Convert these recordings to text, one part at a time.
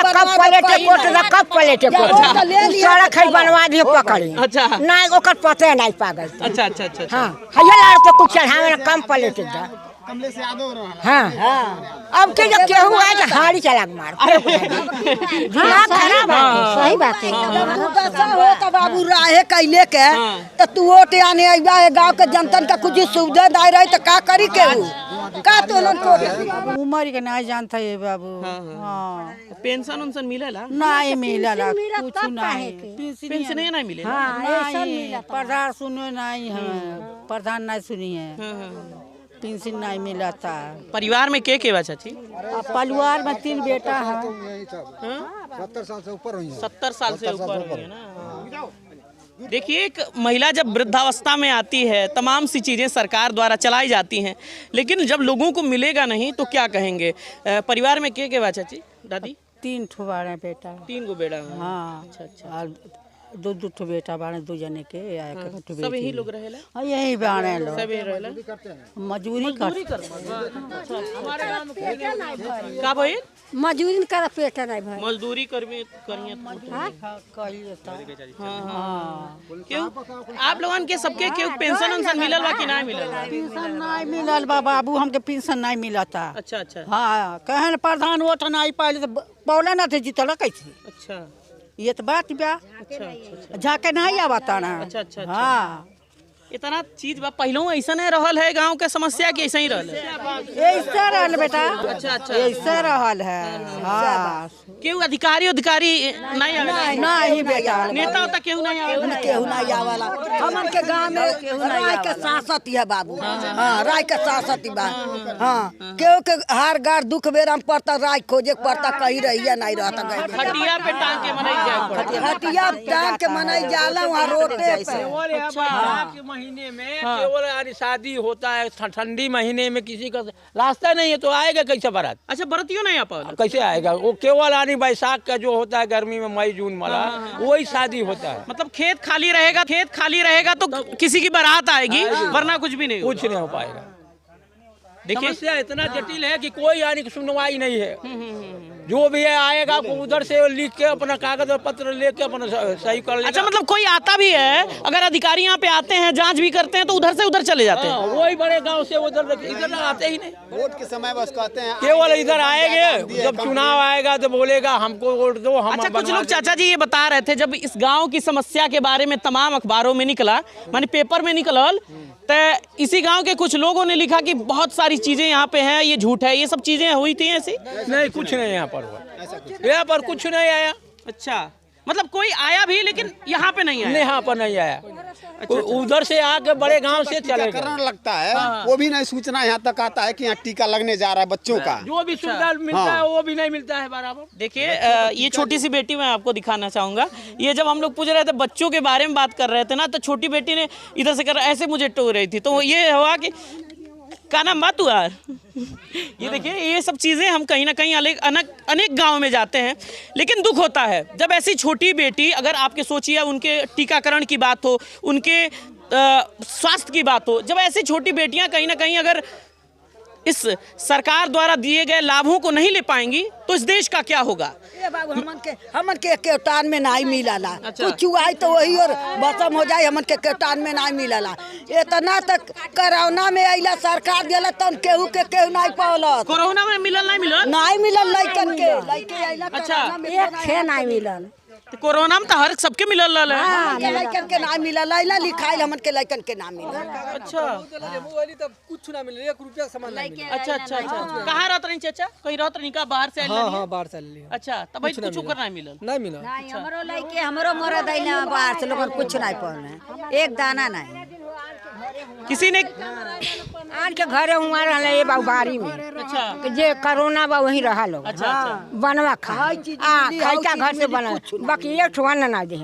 कब पलेटे कोट दा कब पलेटे कोट सड़क है बनवा दिए पकड़ी। अच्छा ना ओकर पते नहीं पागल। अच्छा अच्छा अच्छा हां हया लाड़ तो कुछ चढ़ावे ना कम पलेटे दा कमले से यादव रहा। हां अब के जो केहू आए तो हाड़ी चला मार हां खराब है सही बात है। दशा हो तो बाबू राहे कैले के तो तू वोट आने आइबा गांव के जनतन का कुछ सुविधा दाई रही तो का करी केहू का तो को उमर के नहीं जानता है बाबू। हाँ पेंशन उनसन मिलेला नहीं मिला कुछ नहीं पेंशन नहीं मिले नहीं प्रधान सुनो नहीं है प्रधान नहीं सुनी है पेंशन नहीं मिला था। परिवार में के बा चाची? परिवार में 3 बेटा है। 70 साल से ऊपर हुई है। 70 साल से ऊपर हुई है ना। देखिए एक महिला जब वृद्धावस्था में आती है तमाम सी चीज़ें सरकार द्वारा चलाई जाती हैं, लेकिन जब लोगों को मिलेगा नहीं तो क्या कहेंगे। परिवार में के बा चाची दादी? 3 ठो बाड़े बेटा। 3 गो बेटा। हाँ अच्छा अच्छा 2 ठो बेटा बाड़े 2 जने के सब यही लोग रहेला? हाँ यही बाड़े लोग सब यही रहेला मजदूरी कर का भाई मजदूरी कर पेट नहीं भाई मजदूरी करिए क्यों आप लोगन के सबके क्यों पेंशन उनसन मिलल बा कि नहीं मिलल? पेंशन नहीं मिलल बा बाबू हमके पेंशन नहीं मिला था। अच्छा अच्छा हाँ कहन प्रधान वोट नहीं पाइले तो बोला ना थे जीतल कैसे। अच्छा ये तो बात बा अच्छा जाके नहीं आवता ना। अच्छा अच्छा हाँ इतना चीज बा पहलों ऐसा नहीं रहल है गांव के समस्या की ऐसा ही रहल है। ऐसा रहल बेटा। अच्छा अच्छा ऐसा रहल है। हाँ क्यों अधिकारी नहीं आवेला? नहीं बेटा नेता होता क्यों नहीं आवेला? केहू नहीं आवाला हमन के गांव में राय के सांसद है बाबू। हां राय के सांसद बा। हां केहू के हार गार दुख बेराम पड़ता राय खोजे पड़ता कहीं रहिया नहीं रहता गई खटिया पे टांग के मनाई जाए हटिया टांग के मनाई जाला वहां रोटे पे महीने में केवल यानी शादी होता है ठंडी महीने में किसी का रास्ता नहीं है तो आएगा कैसे बारात? अच्छा बरातियों नहीं आ पाओ कैसे आएगा वो केवल यानी बैसाख का जो होता है गर्मी में मई जून वाला वही शादी होता है। मतलब खेत खाली रहेगा तो किसी की बारात आएगी वरना कुछ भी नहीं कुछ नहीं हो पाएगा। देखिए समस्या इतना जटिल है कि कोई यानी सुनवाई नहीं है। जो भी है आएगा को उधर से लिख के अपना कागज और पत्र लेके अपना सही कर लेगा। अच्छा मतलब कोई आता भी है अगर अधिकारी यहाँ पे आते हैं जांच भी करते हैं तो उधर से उधर चले जाते हैं। वही बड़े गांव से उधर इधर आते ही नहीं। वोट के समय बस कहते हैं केवल इधर आएंगे जब चुनाव आएगा तो बोलेगा हमको वोट दो हम। अच्छा कुछ लोग चाचा जी ये बता रहे थे जब इस गाँव की समस्या के बारे में तमाम अखबारों में निकला मानी पेपर में निकलल तो इसी गांव के कुछ लोगों ने लिखा कि बहुत सारी चीजें यहाँ पे हैं ये झूठ है ये सब चीजें हुई थी ऐसी? नहीं कुछ नहीं यहाँ पर कुछ नहीं आया। अच्छा मतलब कोई आया भी लेकिन यहाँ पे नहीं आया? यहाँ पर नहीं आया। उधर से आके बड़े गांव से चले करने लगता है वो भी नहीं सूचना यहाँ तक आता है कि यहाँ टीका लगने जा रहा है बच्चों का। जो भी सुविधा मिलता है वो भी नहीं मिलता है बराबर। देखिए ये छोटी सी बेटी मैं आपको दिखाना चाहूंगा। ये जब हम लोग पूछ रहे थे बच्चों के बारे में बात कर रहे थे ना तो छोटी बेटी ने इधर से कर ऐसे मुझे टोक रही थी तो ये हुआ कि का नाम बात हुआ। ये देखिए ये सब चीज़ें हम कहीं ना कहीं अनेक गाँव में जाते हैं लेकिन दुख होता है जब ऐसी छोटी बेटी अगर आपके सोचिए उनके टीकाकरण की बात हो उनके स्वास्थ्य की बात हो जब ऐसी छोटी बेटियां कहीं ना कहीं अगर इस सरकार द्वारा दिए गए लाभों को नहीं ले पाएंगी तो इस देश का क्या होगा। ए बाबू हमन के केवटान में नहीं मिलला। अच्छा। कुछ आई तो वही और बसम हो जाए हमन के केवटान में नहीं मिलला। इतना तक कोरोना में आइला सरकार दिला तन केहू नहीं पावल। कोरोना में मिलल नहीं मिलल लइकन के लइके आइला। अच्छा एक छे नहीं मिलल तो कोरोना में तो हर सबके मिलल है। हां लइकन के नहीं मिलल लाइला लिखाइल हमन के लइकन के नाम मिलल। अच्छा तब कुछ ना मिले 1 रुपया सामान नहीं मिले। अच्छा अच्छा अच्छा कहाँ रहत रही चाचा कहीं रहत रही का बाहर से? हां बाहर से लिए। अच्छा तब भाई कुछ कर नहीं मिलल? नहीं मिला। नहीं हमरो लइके हमरो मोरा दैला बाहर से लोगन कुछ नहीं पाने एक दाना नहीं। किसी ने आन के घरे हुआ रहले ये बारी में। अच्छा जे कोरोना बा वही रहा लोग। अच्छा अच्छा बनवा खा खैका घर से बना बाकी एक ठुआना ना दे।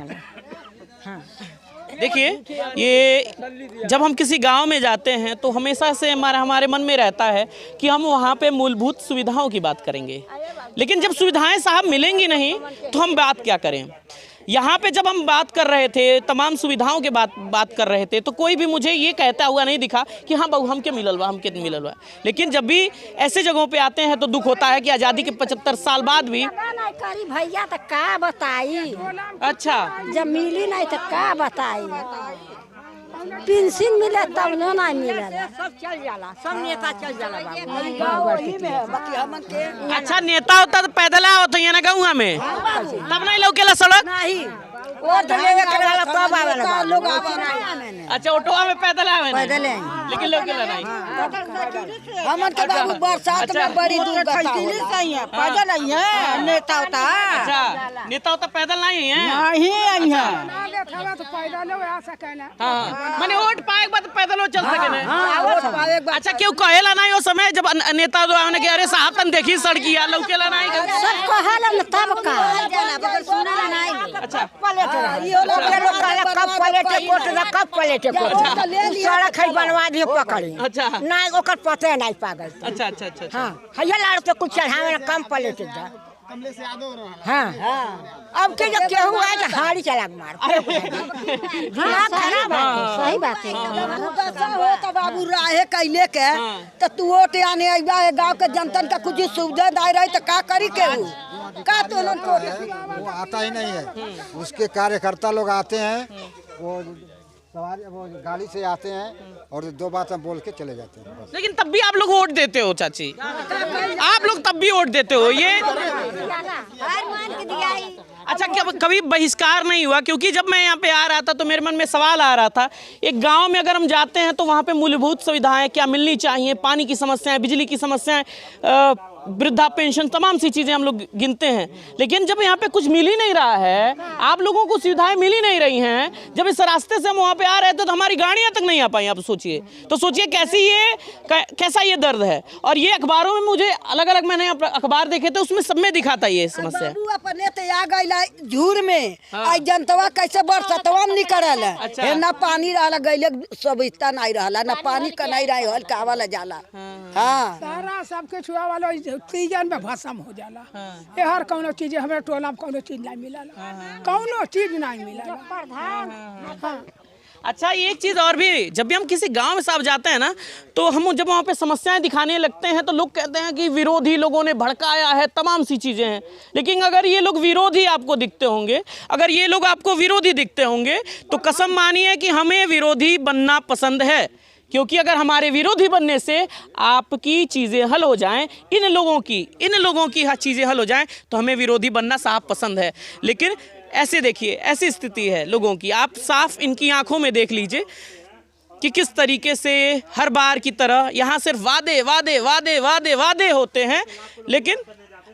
देखिए ये जब हम किसी गांव में जाते हैं तो हमेशा से हमारे मन में रहता है कि हम वहाँ पे मूलभूत सुविधाओं की बात करेंगे लेकिन जब सुविधाएं साहब मिलेंगी नहीं तो हम बात क्या करें। यहाँ पे जब हम बात कर रहे थे, तमाम सुविधाओं के बात कर रहे थे, तो कोई भी मुझे ये कहता हुआ नहीं दिखा कि हाँ बहू हमके मिलल बा, हमके मिलल बा। लेकिन जब भी ऐसे जगहों पे आते हैं तो दुख होता है कि आज़ादी के 75 साल बाद भी करी भैया तो का बताई। अच्छा, जब मिली नहीं तो का बताई। पेंशन मिले तब नहीं मिले, सब चल जाला, सब नेता चल जाला बाबू। अच्छा नेता होता तो पैदल आवत है ना गाँव में, तब नहीं लौकेला सड़क। नहीं वोट लेवे के रहला तब आवेला लोग आवे। अच्छा ऑटोवा में पैदल आवे ना, पैदल आई। लेकिन लौकेला नहीं। हमन के बाबू बरसात में बड़ी दुर्गति है पैदल आई है नेता होता है। अच्छा नेता होता पैदल नहीं है। नहीं आई है हाँ माने वोट पाए के बाद पैदल हो चल सके ना। वोट पावे के बाद अच्छा क्यों कहेला नहीं वो समय जब नेता जो आने के अरे साहब तन देखी सड़किया लौकेला नहीं। सब कहला न तब का सुना नहीं। अच्छा कब पलेटे कोट ना कब पलेटे कोट सड़क है बनवा दिए पकड़ी। अच्छा नहीं ओकर पते नहीं पागल। अच्छा अच्छा अच्छा हाँ हैया लाड़ पे कुछ चढ़ावे ना कम पलेटे दा। हाँ अब के जब केहू आए तो हाड़ी चला के मार। हाँ खराब है, सही बात है। हो तो बाबू राहे कैले के तो तू वोट आने आइबा गांव के जनतन का कुछ सुविधा दाई रही तो का करी केहू का तो वो आता ही नहीं है। उसके कार्यकर्ता लोग आते हैं, वो सवारी वो गाड़ी से आते हैं और दो बात हम बोल के चले जाते हैं बस। लेकिन तब भी आप लोग वोट देते हो चाची, आप लोग तब भी वोट देते हो ये। अच्छा क्या कभी बहिष्कार नहीं हुआ? क्योंकि जब मैं यहाँ पे आ रहा था तो मेरे मन में सवाल आ रहा था, एक गांव में अगर हम जाते हैं तो वहाँ पे मूलभूत सुविधाएं क्या मिलनी चाहिए, पानी की समस्याएं, बिजली की समस्याएं, वृद्धा पेंशन, तमाम सी चीज़ें हम लोग गिनते हैं। लेकिन जब यहाँ पे कुछ मिल ही नहीं रहा है, आप लोगों को सुविधाएं मिल ही नहीं रही हैं, जब इस रास्ते से हम वहाँ पे आ रहे थे तो हमारी गाड़ियाँ तक नहीं आ पाई। आप सोचिए तो सोचिए कैसा ये दर्द है। और ये अखबारों में मुझे अलग अलग मैंने अखबार देखे थे, उसमें सब में दिखाता ये समस्या। बाबू अपने ते आ गइला झूर में आई जनतवा कैसे बरसतवा निकलल है ना पानी रहला गइले सुविधा नहीं रहला ना पानी का नहीं रही हल कावला जाला। हाँ सारा सबके छुआ वाला सीजन में भस्म हो जाला। ये हर कौनो चीज हमारे टोला में कौनो चीज नहीं मिला, कौनो चीज नहीं मिला। अच्छा एक चीज़ और भी, जब भी हम किसी गांव में साहब जाते हैं ना तो हम जब वहाँ पे समस्याएं दिखाने लगते हैं तो लोग कहते हैं कि विरोधी लोगों ने भड़काया है, तमाम सी चीज़ें हैं। लेकिन अगर ये लोग विरोधी आपको दिखते होंगे, अगर ये लोग आपको विरोधी दिखते होंगे तो कसम मानिए कि हमें विरोधी बनना पसंद है। क्योंकि अगर हमारे विरोधी बनने से आपकी चीज़ें हल हो जाएं, इन लोगों की चीज़ें हल हो जाएं, तो हमें विरोधी बनना साफ पसंद है। लेकिन ऐसे देखिए, ऐसी स्थिति है लोगों की, आप साफ इनकी आंखों में देख लीजिए कि किस तरीके से हर बार की तरह यहाँ सिर्फ वादे वादे वादे वादे वादे होते हैं। लेकिन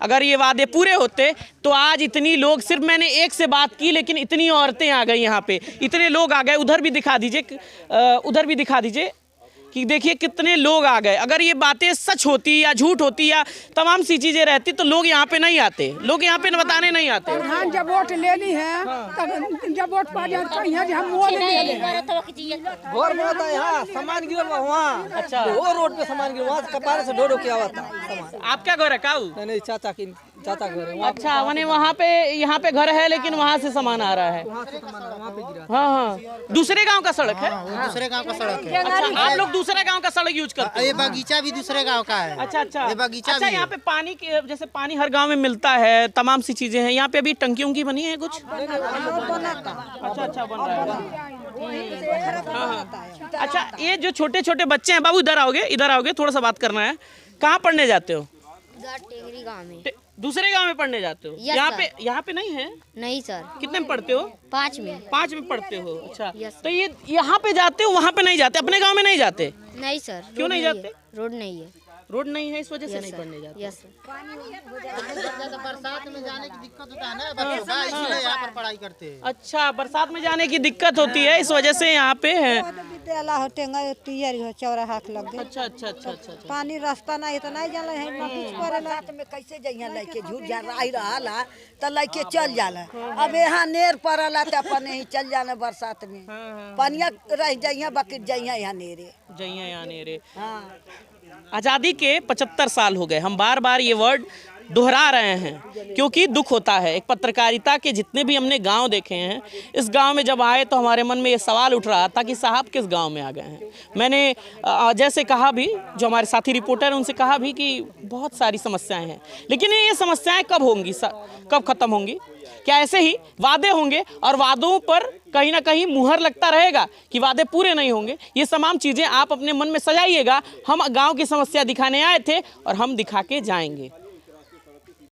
अगर ये वादे पूरे होते तो आज इतनी लोग, सिर्फ मैंने एक से बात की लेकिन इतनी औरतें आ गई यहाँ पे, इतने लोग आ गए। उधर भी दिखा दीजिए कि देखिए कितने लोग आ गए। अगर ये बातें सच होती या झूठ होती या तमाम सी चीज़ें रहती तो लोग यहाँ पे नहीं आते, लोग यहाँ पे बताने नहीं आते। प्रधान जब वोट लेनी है तब जब वोट पा जाते हैं हम वोट ले लें। घर में होता है यहाँ सामान गिरा वहाँ। अच्छा वो रोड पे सामान गिरा वहाँ कपारे से ढो क्या होता है। आपका घर है काऊ? नहीं चाचा घर है। अच्छा मैंने वहाँ पे, यहाँ पे घर है लेकिन वहाँ से सामान आ रहा है। हाँ दूसरे गांव का सड़क है। दूसरे गांव का सड़क है। अच्छा आप लोग दूसरे गांव का सड़क यूज करते हैं? ये बगीचा भी दूसरे गांव का है। अच्छा ये बगीचा अच्छा भी यहाँ पे पानी के, जैसे पानी हर गांव में मिलता है, तमाम सी चीजें हैं। यहाँ पे अभी टंकी उंकी बनी है कुछ? अच्छा बन रहा है। अच्छा ये जो छोटे छोटे बच्चे हैं, बाबू इधर आओगे, थोड़ा सा बात करना है। कहाँ पढ़ने जाते हो? टेगरी गांव में। दूसरे गांव में पढ़ने जाते हो? यहाँ पे नहीं है? नहीं सर। कितने में पढ़ते हो? 5 में। 5 में पढ़ते हो? अच्छा तो ये यहाँ पे जाते हो, वहाँ पे नहीं जाते, अपने गांव में नहीं जाते? नहीं सर। क्यों नहीं जाते? रोड नहीं है। रोड नहीं है इस वजह से नहीं पढ़ने जाते? Yes sir. बरसात में जाने की दिक्कत होता है ना बच्चों का, इसलिए यहाँ पर पढ़ाई करते हैं। अच्छा बरसात में जाने की दिक्कत होती है, इस वजह से यहाँ पे है। अच्छा पानी रास्ता नहीं तो नहीं जाला है रात में कैसे जइया लइके झूठ जा रही रहला तो लइके चल जाला। अब यहाँ नेर पड़ला तो अपने ही चल जाना बरसात में पानिया रह जइया बाकी जइया यहाँ नेरे। आज़ादी के 75 साल हो गए। हम बार बार ये वर्ड दोहरा रहे हैं, क्योंकि दुख होता है। एक पत्रकारिता के जितने भी हमने गांव देखे हैं, इस गांव में जब आए तो हमारे मन में ये सवाल उठ रहा था कि साहब किस गांव में आ गए हैं। मैंने जैसे कहा भी, जो हमारे साथी रिपोर्टर हैं उनसे कहा भी कि बहुत सारी समस्याएं हैं, लेकिन ये समस्याएं कब होंगी, कब खत्म होंगी? क्या ऐसे ही वादे होंगे और वादों पर कहीं ना कहीं मुहर लगता रहेगा कि वादे पूरे नहीं होंगे? ये तमाम चीज़ें आप अपने मन में सजाइएगा। हम गांव की समस्या दिखाने आए थे और हम दिखा के जाएंगे।